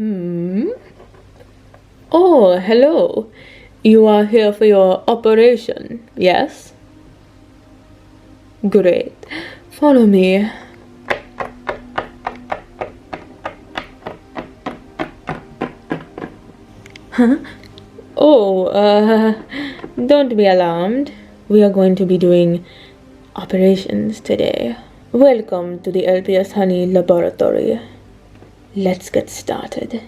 Oh, hello. You are here for your operation, yes? Great. Follow me. Huh? Oh, don't be alarmed. We are going to be doing operations today. Welcome to the LpsHoney laboratory. Let's get started.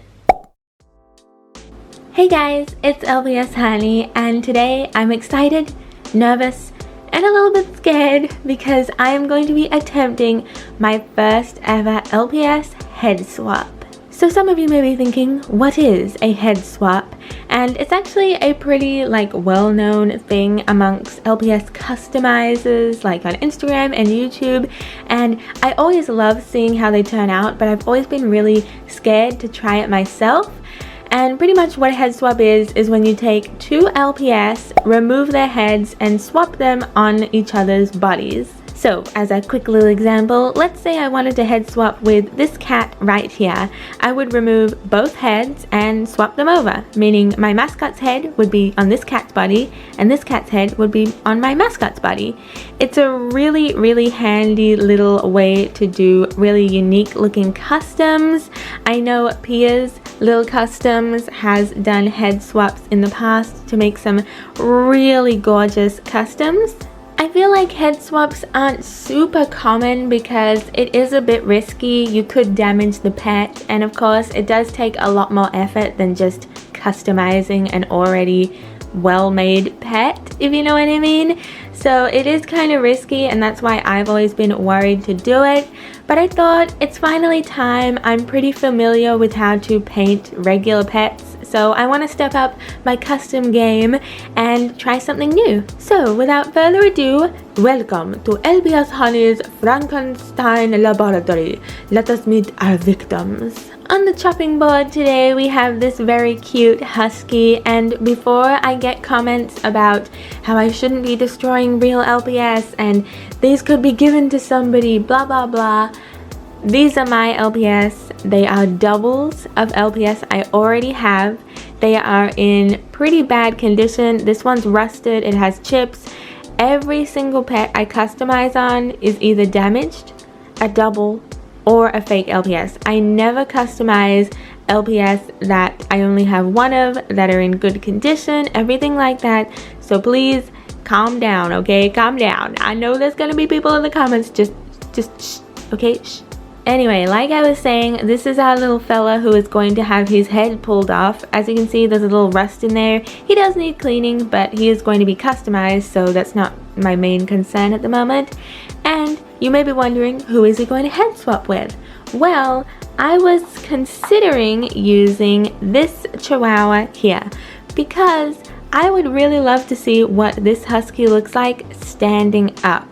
Hey guys, it's LpsHoney, and today I'm excited, nervous, and a little bit scared because I am going to be attempting my first ever LPS head swap. So some of you may be thinking, what is a head swap? And it's actually a pretty well-known thing amongst LPS customizers like on Instagram and YouTube, and I always love seeing how they turn out, but I've always been really scared to try it myself. And pretty much what a head swap is when you take two LPS, remove their heads, and swap them on each other's bodies. So, as a quick little example, let's say I wanted to head swap with this cat right here. I would remove both heads and swap them over, meaning my mascot's head would be on this cat's body, and this cat's head would be on my mascot's body. It's a really handy little way to do really unique looking customs. I know Pia's Little Customs has done head swaps in the past to make some really gorgeous customs. I feel like head swaps aren't super common because it is a bit risky. You could damage the pet, and of course it does take a lot more effort than just customizing an already well-made pet, if you know what I mean. So it is kind of risky, and that's why I've always been worried to do it. But I thought it's finally time. I'm pretty familiar with how to paint regular pets, so I want to step up my custom game and try something new. So without further ado, welcome to LpsHoney's Frankenstein laboratory. Let us meet our victims. On the chopping board today we have this very cute husky, and before I get comments about how I shouldn't be destroying real LPS and these could be given to somebody, blah blah blah, these are my LPS. They are doubles of LPS I already have. They are in pretty bad condition. This one's rusted, it has chips. Every single pet I customize on is either damaged, a double, or a fake LPS. I never customize LPS that I only have one of, that are in good condition, everything like that. So please calm down, okay? Calm down. I know there's gonna be people in the comments, just shh, okay? Shh. Anyway, like I was saying, this is our little fella who is going to have his head pulled off. As you can see, there's a little rust in there. He does need cleaning, but he is going to be customized, so that's not my main concern at the moment. And you may be wondering, who is he going to head swap with? Well, I was considering using this Chihuahua here because I would really love to see what this husky looks like standing up.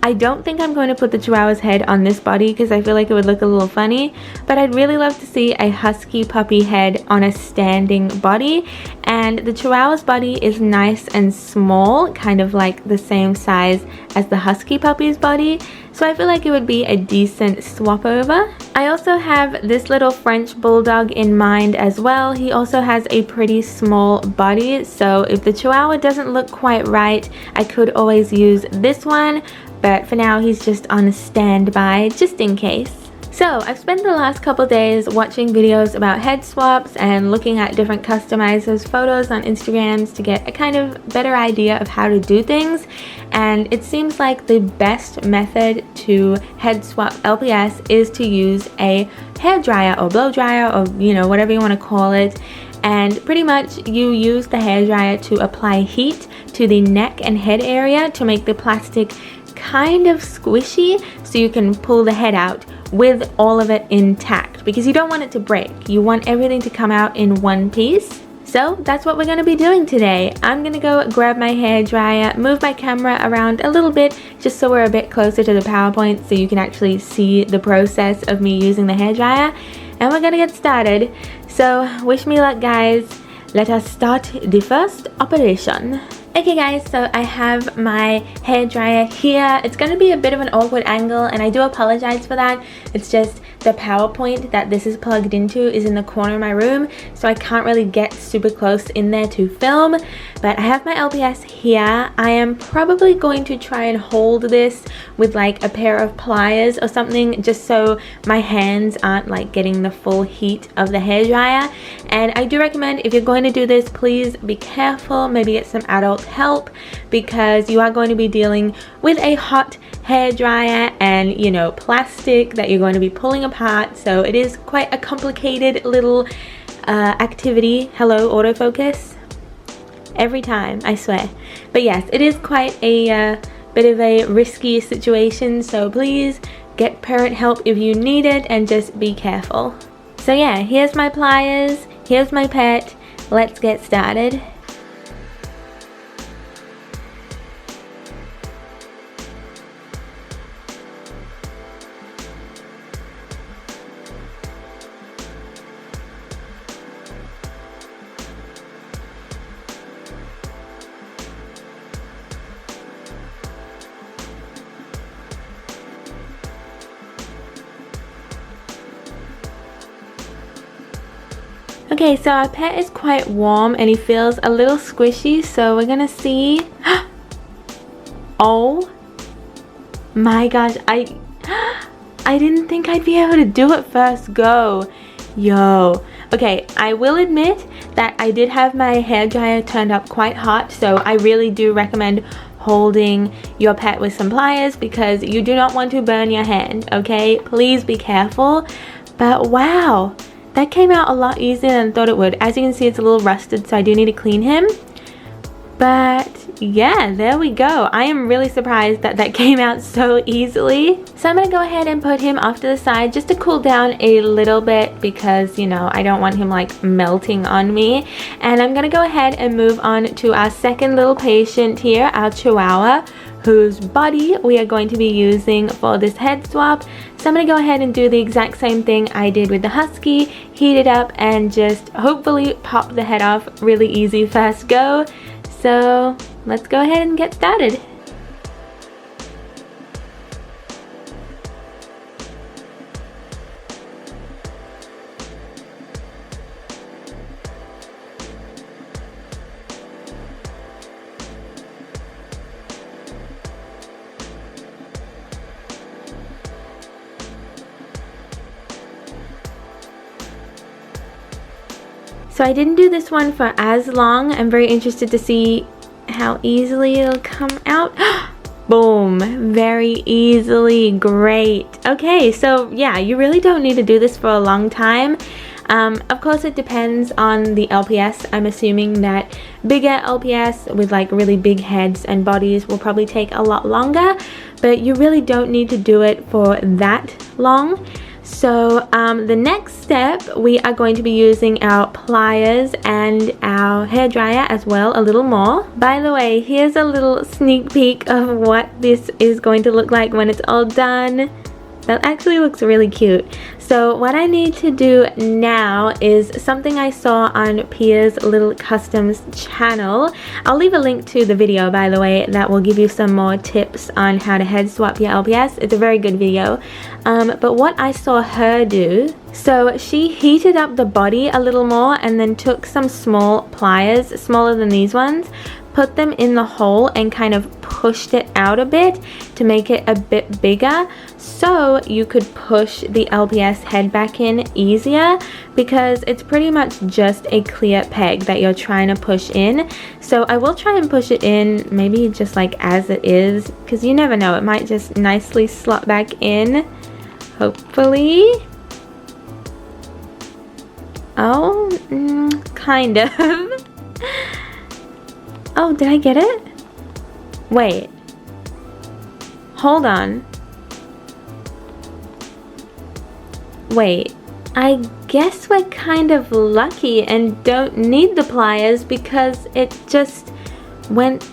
I don't think I'm going to put the Chihuahua's head on this body because I feel like it would look a little funny, but I'd really love to see a husky puppy head on a standing body. And the Chihuahua's body is nice and small, kind of like the same size as the husky puppy's body, so I feel like it would be a decent swap over. I also have this little French bulldog in mind as well. He also has a pretty small body, so if the Chihuahua doesn't look quite right, I could always use this one, but for now he's just on standby just in case. So I've spent the last couple days watching videos about head swaps and looking at different customizers' photos on Instagrams to get a kind of better idea of how to do things, and it seems like the best method to head swap LPS is to use a hair dryer or blow dryer, or whatever you want to call it. And pretty much you use the hair dryer to apply heat to the neck and head area to make the plastic kind of squishy so you can pull the head out with all of it intact, because you don't want it to break. You want everything to come out in one piece. So that's what we're going to be doing today. I'm going to go grab my hair dryer, move my camera around a little bit just so we're a bit closer to the PowerPoint so you can actually see the process of me using the hair dryer, and we're going to get started. So wish me luck, guys. Let us start the first operation. Okay guys, so I have my hair dryer here. It's going to be a bit of an awkward angle and I do apologize for that. It's just the PowerPoint that this is plugged into is in the corner of my room, so I can't really get super close in there to film. But I have my LPS here. I am probably going to try and hold this with like a pair of pliers or something, just so my hands aren't like getting the full heat of the hair dryer. And I do recommend, if you're going to do this, please be careful, maybe get some adult help, because you are going to be dealing with a hot hair dryer and, you know, plastic that you're going to be pulling apart. So it is quite a complicated little activity. Hello, autofocus. Every time, I swear. But yes, it is quite a bit of a risky situation, so please get parent help if you need it and just be careful. So yeah, here's my pliers, here's my pet. Let's get started. Okay, so our pet is quite warm and he feels a little squishy, so we're gonna see. Oh my gosh, I didn't think I'd be able to do it first go. Yo. Okay, I will admit that I did have my hair dryer turned up quite hot, so I really do recommend holding your pet with some pliers because you do not want to burn your hand, okay? Please be careful. But wow, that came out a lot easier than I thought it would. As you can see, it's a little rusted, so I do need to clean him. But yeah, there we go. I am really surprised that that came out so easily. So I'm gonna go ahead and put him off to the side just to cool down a little bit because, you know, I don't want him like melting on me. And I'm gonna go ahead and move on to our second little patient here, our Chihuahua, whose body we are going to be using for this head swap. So I'm going to go ahead and do the exact same thing I did with the Husky, heat it up and just hopefully pop the head off. Really easy first go. So let's go ahead and get started. So I didn't do this one for as long. I'm very interested to see how easily it'll come out. Boom, very easily, great. Okay, so yeah, you really don't need to do this for a long time. Of course it depends on the LPS. I'm assuming that bigger LPS with like really big heads and bodies will probably take a lot longer, but you really don't need to do it for that long. So the next step, we are going to be using our pliers and our hair dryer as well, a little more. By the way, here's a little sneak peek of what this is going to look like when it's all done. That actually looks really cute. So what I need to do now is something I saw on Pia's Little Customs channel. I'll leave a link to the video, by the way, that will give you some more tips on how to head swap your LPS. It's a very good video. But what I saw her do, so she heated up the body a little more and then took some small pliers, smaller than these ones, put them in the hole and kind of pushed it out a bit to make it a bit bigger so you could push the LPS head back in easier, because it's pretty much just a clear peg that you're trying to push in. So I will try and push it in maybe just like as it is, because you never know, it might just nicely slot back in, hopefully. Oh, kind of. Oh, did I get it? Wait. Hold on. Wait. I guess we're kind of lucky and don't need the pliers because it just went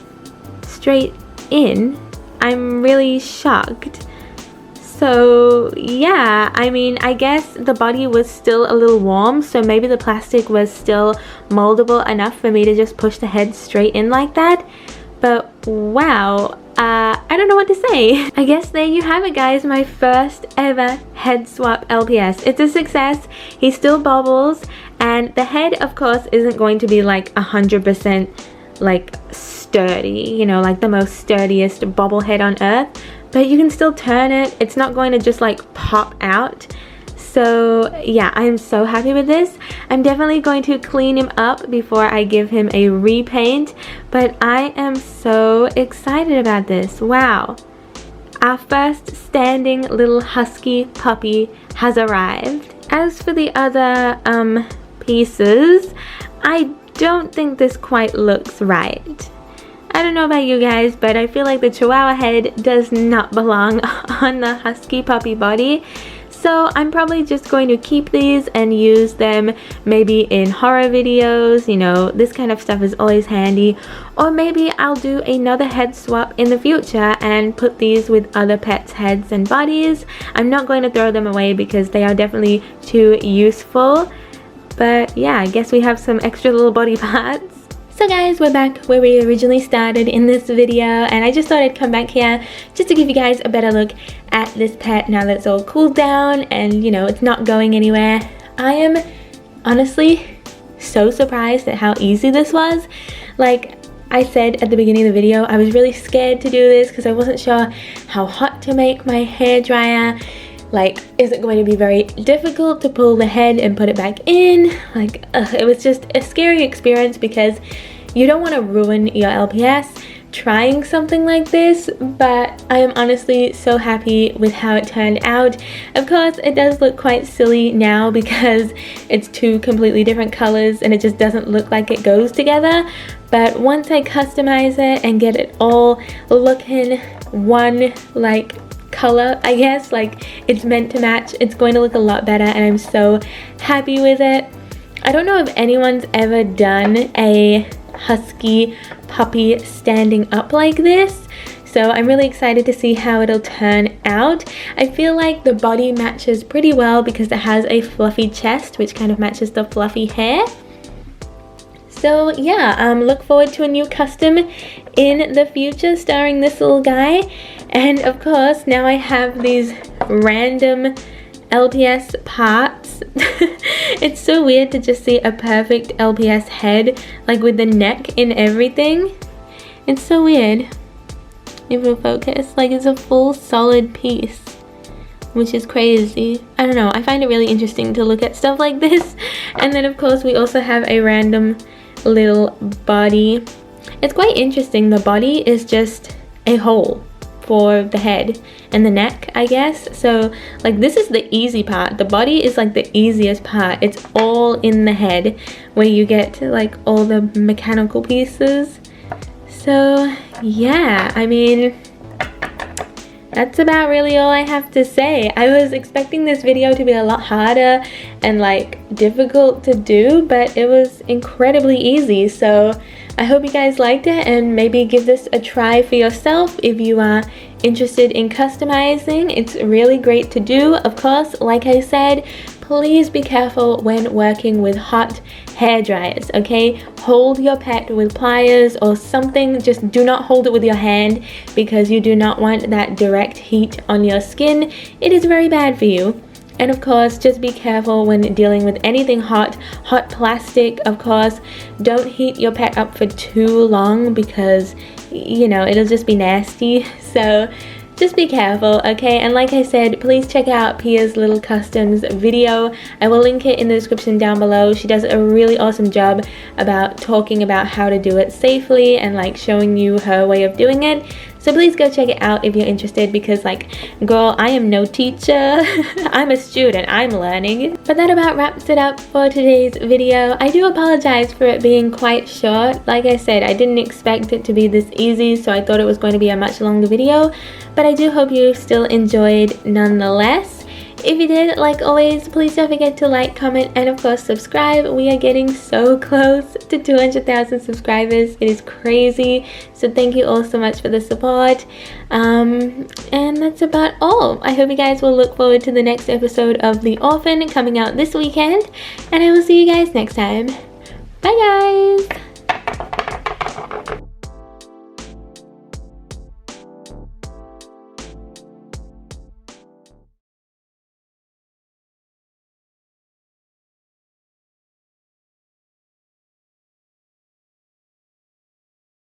straight in. I'm really shocked. So yeah, I mean, I guess the body was still a little warm, so maybe the plastic was still moldable enough for me to just push the head straight in like that. but wow, I don't know what to say. I guess there you have it, guys, my first ever head swap LPS. It's a success. He still bobbles, and the head, of course, isn't going to be like 100% like sturdy, you know, like the most sturdiest bobblehead on earth, but you can still turn it. It's not going to just like pop out. So yeah, I am so happy with this. I'm definitely going to clean him up before I give him a repaint, but I am so excited about this. Wow. Our first standing little husky puppy has arrived. As for the other pieces, I don't think this quite looks right. I don't know about you guys, but I feel like the Chihuahua head does not belong on the husky puppy body. So I'm probably just going to keep these and use them maybe in horror videos. You know, this kind of stuff is always handy. Or maybe I'll do another head swap in the future and put these with other pets' heads and bodies. I'm not going to throw them away because they are definitely too useful. But yeah, I guess we have some extra little body parts. So guys, we're back where we originally started in this video, and I just thought I'd come back here just to give you guys a better look at this pet now that it's all cooled down and, you know, it's not going anywhere. I am honestly so surprised at how easy this was. Like I said at the beginning of the video, I was really scared to do this because I wasn't sure how hot to make my hairdryer. Like, is it going to be very difficult to pull the head and put it back in? Like, it was just a scary experience because you don't want to ruin your LPS trying something like this, but I am honestly so happy with how it turned out. Of course, it does look quite silly now because it's two completely different colors and it just doesn't look like it goes together. But once I customize it and get it all looking one like color, I guess, like it's meant to match, it's going to look a lot better, and I'm so happy with it. I don't know if anyone's ever done a husky puppy standing up like this, so I'm really excited to see how it'll turn out. I feel like the body matches pretty well because it has a fluffy chest which kind of matches the fluffy hair. So yeah, look forward to a new custom in the future starring this little guy. And of course, now I have these random LPS parts. It's so weird to just see a perfect LPS head, like with the neck and everything. It's so weird. If we'll focus, like it's a full solid piece, which is crazy. I don't know, I find it really interesting to look at stuff like this. And then of course we also have a random little body. It's quite interesting. The body is just a hole for the head and the neck, I guess. So like this is the easy part. The body is like the easiest part. It's all in the head where you get like all the mechanical pieces. So yeah, I mean, that's about really all I have to say. I was expecting this video to be a lot harder and like difficult to do, but it was incredibly easy. So I hope you guys liked it, and maybe give this a try for yourself if you are interested in customizing. It's really great to do. Of course, like I said, please be careful when working with hot hair dryers, okay? Hold your pet with pliers or something. Just do not hold it with your hand because you do not want that direct heat on your skin. It is very bad for you. And of course, just be careful when dealing with anything hot. Hot plastic, of course. Don't heat your pet up for too long because, you know, it'll just be nasty. So just be careful, okay? And like I said, please check out Pia's Little Customs video. I will link it in the description down below. She does a really awesome job about talking about how to do it safely and like showing you her way of doing it. So please go check it out if you're interested, because like, girl, I am no teacher. I'm a student, I'm learning. But that about wraps it up for today's video. I do apologize for it being quite short. Like I said, I didn't expect it to be this easy, so I thought it was going to be a much longer video. But I do hope you still enjoyed nonetheless. If you did, like always, please don't forget to like, comment, and of course subscribe. We are getting so close to 200,000 subscribers. It is crazy. So thank you all so much for the support. And that's about all. I hope you guys will look forward to the next episode of The Orphan coming out this weekend. And I will see you guys next time. Bye guys!